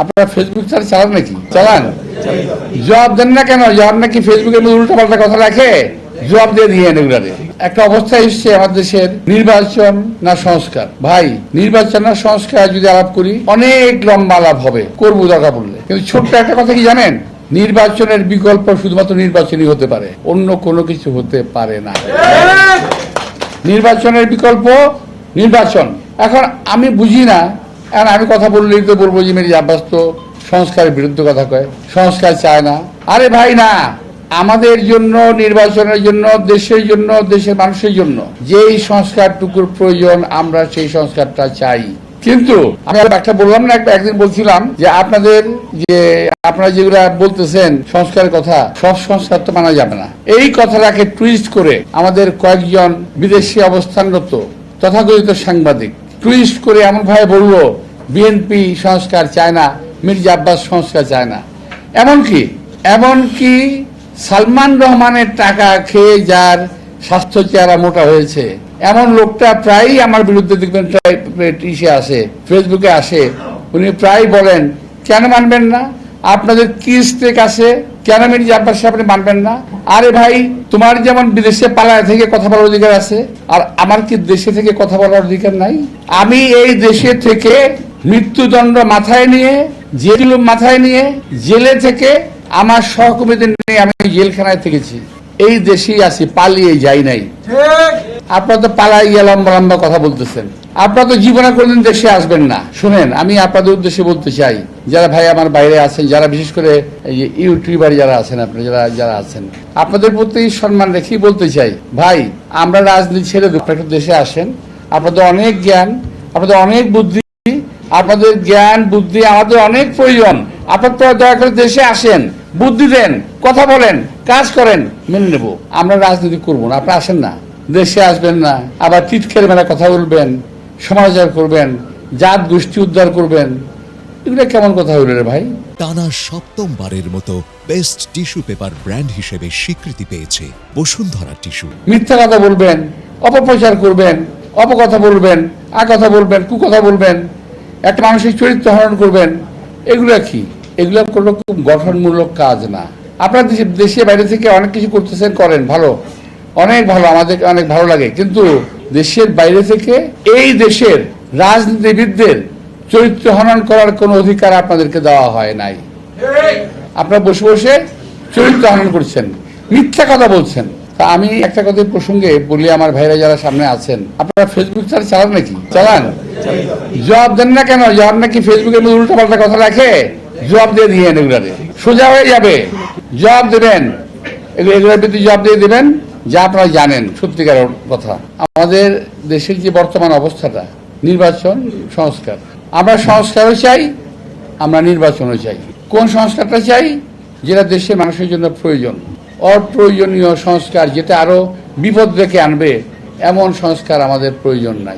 আপনারা ফেসবুক চালান নাকি? চালান? জবাব দেন না কেন? জবাব নাকি ফেসবুকের মধ্যে উল্টো পাল্টা কথা রাখে, জবাব দিয়ে দিয়ে এগুলারে। একটা অবস্থা এসছে আমাদের দেশের, নির্বাচন না সংস্কার। ভাই, নির্বাচন না সংস্কার যদি আলাপ করি অনেক লম্বা আলাপ হবে, করবো দরকার পড়লে। কিন্তু ছোট্ট একটা কথা কি জানেন, নির্বাচনের বিকল্প শুধুমাত্র নির্বাচনই হতে পারে, অন্য কোনো কিছু হতে পারে না। নির্বাচনের বিকল্প নির্বাচন। এখন আমি বুঝি না, এখন আমি কথা বললেই তো বলবো যে মির্জা আব্বাস তো সংস্কারের বিরুদ্ধে কথা কয়, সংস্কার চায় না। আরে ভাই না, আমাদের জন্য, নির্বাচনের জন্য, দেশের জন্য, দেশের মানুষের জন্য যেই সংস্কারটুকুর প্রয়োজন আমরা সেই সংস্কারটা চাই। কিন্তু আমি একটা বললাম না, একদিন বলছিলাম যে আপনারা যেগুলা বলতেছেন সংস্কারের কথা, সব সংস্কার তো মানা যাবে না। এই কথাটাকে টুইস্ট করে আমাদের কয়েকজন বিদেশি অবস্থানরত তথাকথিত সাংবাদিক টুইস্ট করে এমন ভাবে বললো বিএনপি সংস্কার চায় না, মির্জা আব্বাস সংস্কার চায় না। এমনকি সালমান রহমানের টাকা খেয়ে যার স্বাস্থ্য চেহারা মোটা হয়েছে এমন লোকটা প্রায়ই আমার বিরুদ্ধে দেখবেন, আসে, ফেসবুকে আসে, উনি প্রায় বলেন কেন মানবেন না, আপনাদের কি স্টেক আছে, কেন মির্জা আব্বাস আপনি মানবেন না? আরে ভাই, তোমার যেমন বিদেশে পালায় থেকে কথা বলার অধিকার আছে, আর আমার কি দেশে থেকে কথা বলার অধিকার নাই? আমি এই দেশে থেকে মৃত্যুদণ্ড মাথায় নিয়ে, জেল মাথায় নিয়ে, জেলে থেকে আমার সহকর্মীদের নিয়ে আমি জেলখানায় থেকেছি। এই দেশেই আছি, পালিয়ে যাই নাই। আপনারা তো পালাই গিয়ে লম্বা লম্বা কথা বলতেছেন, আপনারা তো জীবনে কোনদিন দেশে আসবেন না। শুনেন, আমি আপনাদের উদ্দেশ্যে বলতে চাই, যারা ভাই আমার বাইরে আছেন, যারা বিশেষ করে ইউটিউবার যারা আছেন, আপনারা যারা আছেন, আপনাদের প্রতি সম্মান রেখেই বলতে চাই, ভাই আমরা রাজনীতি ছেড়ে দেশে আসেন। আপনাদের অনেক জ্ঞান, আপনাদের অনেক বুদ্ধি, আপনাদের জ্ঞান বুদ্ধি আমাদের অনেক প্রয়োজন। আপনারা দয়া করে দেশে আসেন, বুদ্ধি দেন, কথা বলেন, কাজ করেন, মেনে নেব। আমরা রাজনীতি করবো না, আপনারা আসেন না, দেশে আসবেন না, আবার টিটকের মেলা কথা বলবেন, সমালোচনা করবেন, জাত গোষ্ঠী উদ্ধার করবেন, এগুলো কেমন কথা হইল রে ভাই? টানা সপ্তমবারের মতো বেস্ট টিস্যু পেপার ব্র্যান্ড হিসেবে স্বীকৃতি পেয়েছে বসুন্ধরা টিস্যু। মিথ্যা কথা বলবেন, অপপ্রচার করবেন, অপকথা বলবেন, আকথা বলবেন, কুকথা বলবেন, একটা মানসিক চরিত্র হরণ করবেন, এগুলা কি? এগুলো কোনো গঠনমূলক কাজ না। আপনারা দেশে বাইরে থেকে অনেক কিছু করতেছেন, করেন, ভালো, অনেক ভালো, আমাদের অনেক ভালো লাগে। কিন্তু দেশের বাইরে থেকে এই দেশের রাজনীতিবিদদের চরিত্র হনন করার কোনো অধিকার আপনাদেরকে দেওয়া হয় নাই। আপনারা বসে বসে চরিত্র হনন করছেন, মিথ্যা কথা বলছেন। তা আমি একটা কথা প্রসঙ্গে বলি, আমার ভাইরা যারা সামনে আছেন, আপনারা ফেসবুক চালান নাকি? চালান? জবাব দেন না কেন? জবাব নাকি ফেসবুকের মধ্যে উল্টো পাল্টা কথা রাখে, জবাব দিয়ে দিয়ে এগুলারে সোজা হয়ে যাবে। জবাব দেবেন, এগুলোর প্রতি জবাব দিয়ে দেবেন যা আপনারা জানেন সত্যিকার কথা। আমাদের দেশের যে বর্তমান অবস্থাটা, নির্বাচন সংস্কার, আমরা সংস্কারও চাই, আমরা নির্বাচনও চাই। কোন সংস্কারটা চাই? যেটা দেশের মানুষের জন্য প্রয়োজন। অপ্রয়োজনীয় সংস্কার যেটা আরো বিপদ ডেকে আনবে, এমন সংস্কার আমাদের প্রয়োজন নাই।